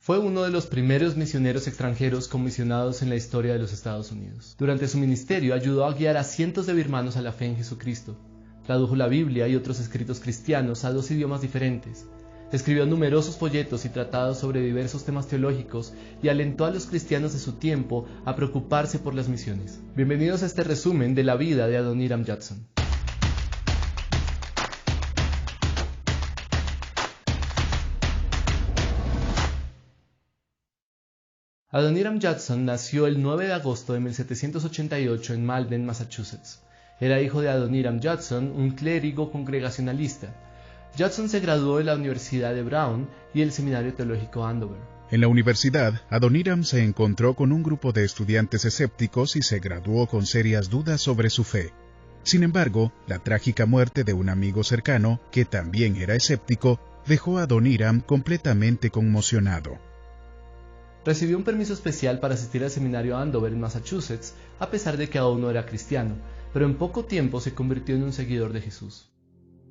Fue uno de los primeros misioneros extranjeros comisionados en la historia de los Estados Unidos. Durante su ministerio ayudó a guiar a cientos de birmanos a la fe en Jesucristo. Tradujo la Biblia y otros escritos cristianos a 2 idiomas diferentes. Escribió numerosos folletos y tratados sobre diversos temas teológicos y alentó a los cristianos de su tiempo a preocuparse por las misiones. Bienvenidos a este resumen de la vida de Adoniram Judson. Adoniram Judson nació el 9 de agosto de 1788 en Malden, Massachusetts. Era hijo de Adoniram Judson, un clérigo congregacionalista. Judson se graduó de la Universidad de Brown y el Seminario Teológico Andover. En la universidad, Adoniram se encontró con un grupo de estudiantes escépticos y se graduó con serias dudas sobre su fe. Sin embargo, la trágica muerte de un amigo cercano, que también era escéptico, dejó a Adoniram completamente conmocionado. Recibió un permiso especial para asistir al Seminario Andover en Massachusetts, a pesar de que aún no era cristiano, pero en poco tiempo se convirtió en un seguidor de Jesús.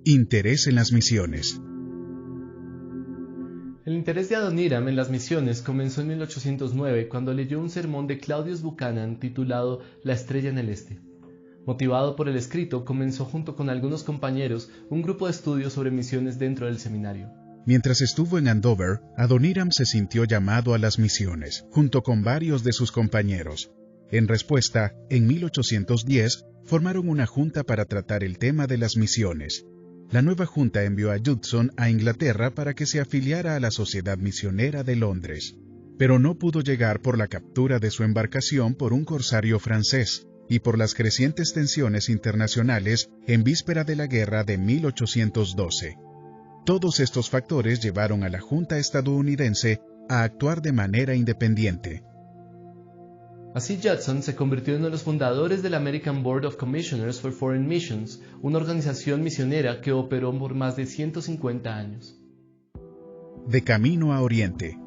Interés en las misiones. El interés de Adoniram en las misiones comenzó en 1809 cuando leyó un sermón de Claudius Buchanan titulado La estrella en el este. Motivado por el escrito, comenzó junto con algunos compañeros un grupo de estudio sobre misiones dentro del seminario. Mientras estuvo en Andover, Adoniram se sintió llamado a las misiones, junto con varios de sus compañeros. En respuesta, en 1810, formaron una junta para tratar el tema de las misiones. La nueva junta envió a Judson a Inglaterra para que se afiliara a la Sociedad Misionera de Londres, pero no pudo llegar por la captura de su embarcación por un corsario francés y por las crecientes tensiones internacionales en víspera de la guerra de 1812. Todos estos factores llevaron a la Junta estadounidense a actuar de manera independiente. Así Judson se convirtió en uno de los fundadores del American Board of Commissioners for Foreign Missions, una organización misionera que operó por más de 150 años. De camino a Oriente.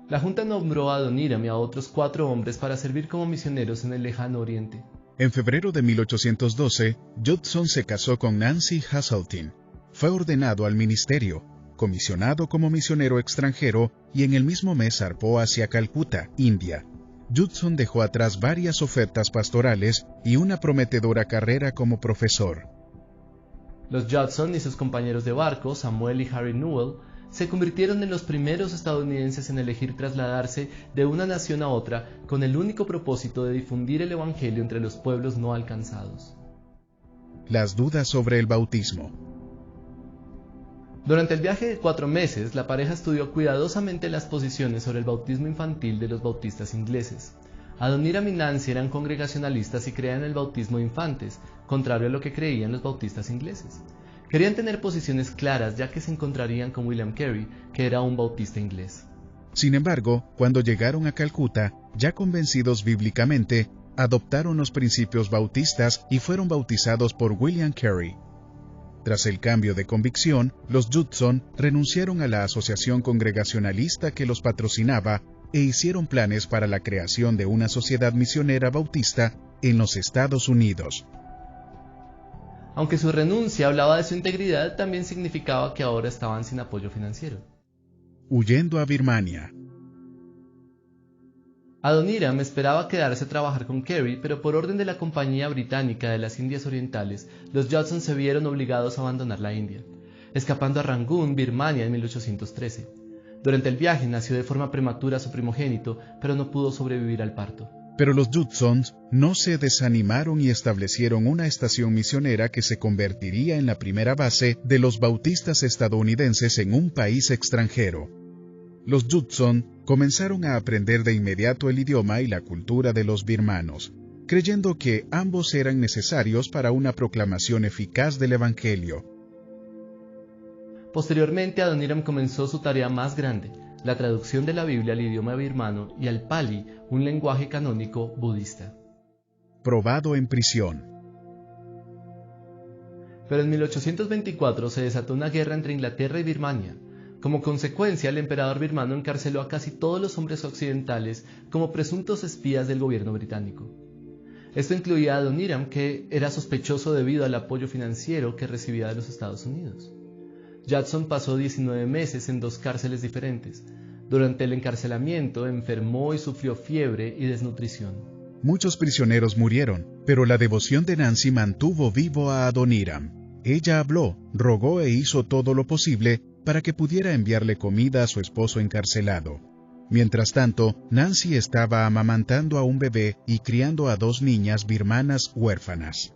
La Junta nombró a Adoniram y a otros 4 hombres para servir como misioneros en el lejano Oriente. En febrero de 1812, Judson se casó con Nancy Hasseltine. Fue ordenado al ministerio, comisionado como misionero extranjero y en el mismo mes zarpó hacia Calcuta, India. Judson dejó atrás varias ofertas pastorales y una prometedora carrera como profesor. Los Judson y sus compañeros de barco, Samuel y Harry Newell, se convirtieron en los primeros estadounidenses en elegir trasladarse de una nación a otra con el único propósito de difundir el evangelio entre los pueblos no alcanzados. Las dudas sobre el bautismo. Durante el viaje de 4 meses, la pareja estudió cuidadosamente las posiciones sobre el bautismo infantil de los bautistas ingleses. Adoniram y Nancy eran congregacionalistas y creían en el bautismo de infantes, contrario a lo que creían los bautistas ingleses. Querían tener posiciones claras ya que se encontrarían con William Carey, que era un bautista inglés. Sin embargo, cuando llegaron a Calcuta, ya convencidos bíblicamente, adoptaron los principios bautistas y fueron bautizados por William Carey. Tras el cambio de convicción, los Judson renunciaron a la asociación congregacionalista que los patrocinaba e hicieron planes para la creación de una sociedad misionera bautista en los Estados Unidos. Aunque su renuncia hablaba de su integridad, también significaba que ahora estaban sin apoyo financiero. Huyendo a Birmania. Adoniram esperaba quedarse a trabajar con Carey, pero por orden de la Compañía Británica de las Indias Orientales, los Judson se vieron obligados a abandonar la India, escapando a Rangún, Birmania, en 1813. Durante el viaje nació de forma prematura su primogénito, pero no pudo sobrevivir al parto. Pero los Judsons no se desanimaron y establecieron una estación misionera que se convertiría en la primera base de los bautistas estadounidenses en un país extranjero. Los Judson comenzaron a aprender de inmediato el idioma y la cultura de los birmanos, creyendo que ambos eran necesarios para una proclamación eficaz del Evangelio. Posteriormente, Adoniram comenzó su tarea más grande, la traducción de la Biblia al idioma birmano y al Pali, un lenguaje canónico budista. Probado en prisión. Pero en 1824 se desató una guerra entre Inglaterra y Birmania. Como consecuencia, el emperador birmano encarceló a casi todos los hombres occidentales como presuntos espías del gobierno británico. Esto incluía a Adoniram, que era sospechoso debido al apoyo financiero que recibía de los Estados Unidos. Judson pasó 19 meses en 2 cárceles diferentes. Durante el encarcelamiento enfermó y sufrió fiebre y desnutrición. Muchos prisioneros murieron, pero la devoción de Nancy mantuvo vivo a Adoniram. Ella habló, rogó e hizo todo lo posible para que pudiera enviarle comida a su esposo encarcelado. Mientras tanto, Nancy estaba amamantando a un bebé y criando a 2 niñas birmanas huérfanas.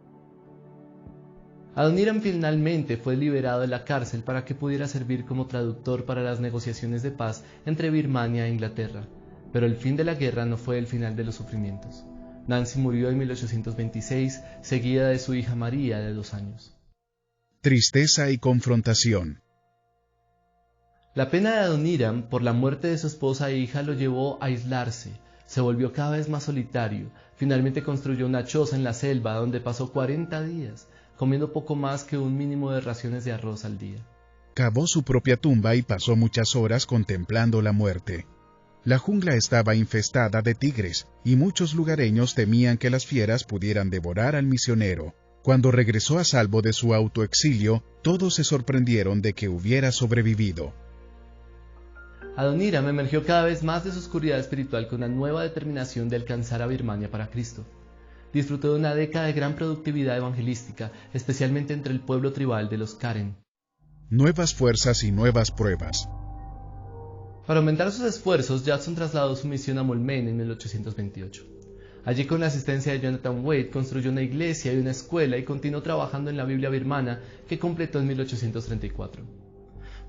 Adoniram finalmente fue liberado de la cárcel para que pudiera servir como traductor para las negociaciones de paz entre Birmania e Inglaterra, pero el fin de la guerra no fue el final de los sufrimientos. Nancy murió en 1826, seguida de su hija María de 2 años. Tristeza y confrontación. La pena de Adoniram por la muerte de su esposa e hija lo llevó a aislarse. Se volvió cada vez más solitario. Finalmente construyó una choza en la selva donde pasó 40 días, comiendo poco más que un mínimo de raciones de arroz al día. Cavó su propia tumba y pasó muchas horas contemplando la muerte. La jungla estaba infestada de tigres, y muchos lugareños temían que las fieras pudieran devorar al misionero. Cuando regresó a salvo de su autoexilio, todos se sorprendieron de que hubiera sobrevivido. Adoniram emergió cada vez más de su oscuridad espiritual con una nueva determinación de alcanzar a Birmania para Cristo. Disfrutó de una década de gran productividad evangelística, especialmente entre el pueblo tribal de los Karen. Nuevas fuerzas y nuevas pruebas. Para aumentar sus esfuerzos, Judson trasladó su misión a Moulmein en 1828. Allí, con la asistencia de Jonathan Wade, construyó una iglesia y una escuela y continuó trabajando en la Biblia birmana, que completó en 1834.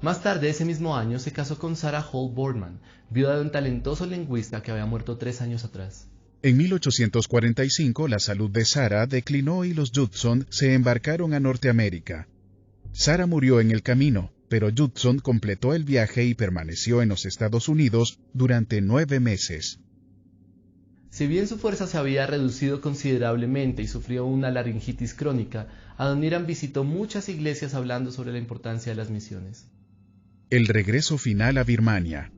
Más tarde, ese mismo año, se casó con Sarah Hall Boardman, viuda de un talentoso lingüista que había muerto 3 años atrás. En 1845 la salud de Sarah declinó y los Judson se embarcaron a Norteamérica. Sarah murió en el camino, pero Judson completó el viaje y permaneció en los Estados Unidos durante 9 meses. Si bien su fuerza se había reducido considerablemente y sufrió una laringitis crónica, Adoniram visitó muchas iglesias hablando sobre la importancia de las misiones. El regreso final a Birmania.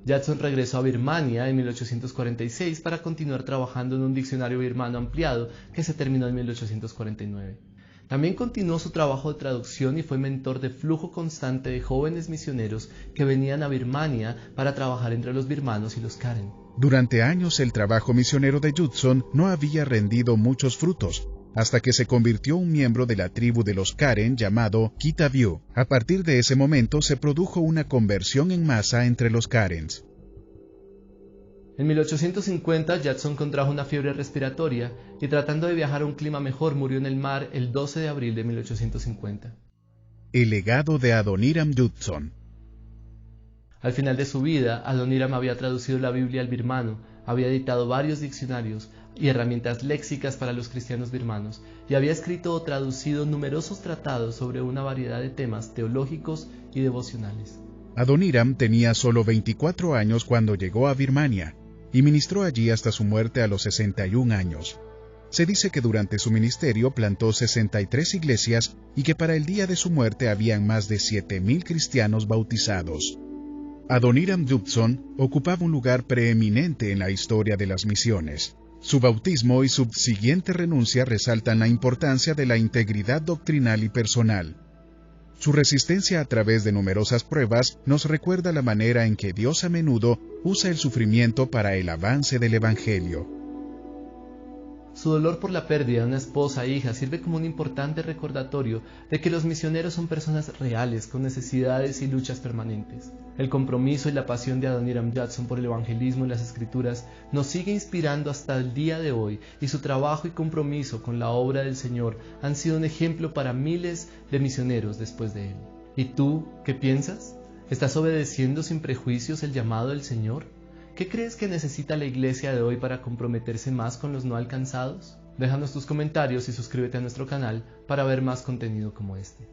Judson regresó a Birmania en 1846 para continuar trabajando en un diccionario birmano ampliado que se terminó en 1849. También continuó su trabajo de traducción y fue mentor de flujo constante de jóvenes misioneros que venían a Birmania para trabajar entre los birmanos y los Karen. Durante años el trabajo misionero de Judson no había rendido muchos frutos, hasta que se convirtió un miembro de la tribu de los Karen llamado Kitaviu. A partir de ese momento se produjo una conversión en masa entre los Karens. En 1850, Judson contrajo una fiebre respiratoria y, tratando de viajar a un clima mejor, murió en el mar el 12 de abril de 1850. El legado de Adoniram Judson. Al final de su vida, Adoniram había traducido la Biblia al birmano, había editado varios diccionarios y herramientas léxicas para los cristianos birmanos, y había escrito o traducido numerosos tratados sobre una variedad de temas teológicos y devocionales. Adoniram tenía solo 24 años cuando llegó a Birmania, y ministró allí hasta su muerte a los 61 años. Se dice que durante su ministerio plantó 63 iglesias y que para el día de su muerte habían más de 7,000 cristianos bautizados. Adoniram Judson ocupaba un lugar preeminente en la historia de las misiones. Su bautismo y subsiguiente renuncia resaltan la importancia de la integridad doctrinal y personal. Su resistencia a través de numerosas pruebas nos recuerda la manera en que Dios a menudo usa el sufrimiento para el avance del Evangelio. Su dolor por la pérdida de una esposa e hija sirve como un importante recordatorio de que los misioneros son personas reales, con necesidades y luchas permanentes. El compromiso y la pasión de Adoniram Judson por el evangelismo y las escrituras nos sigue inspirando hasta el día de hoy, y su trabajo y compromiso con la obra del Señor han sido un ejemplo para miles de misioneros después de él. ¿Y tú qué piensas? ¿Estás obedeciendo sin prejuicios el llamado del Señor? ¿Qué crees que necesita la iglesia de hoy para comprometerse más con los no alcanzados? Déjanos tus comentarios y suscríbete a nuestro canal para ver más contenido como este.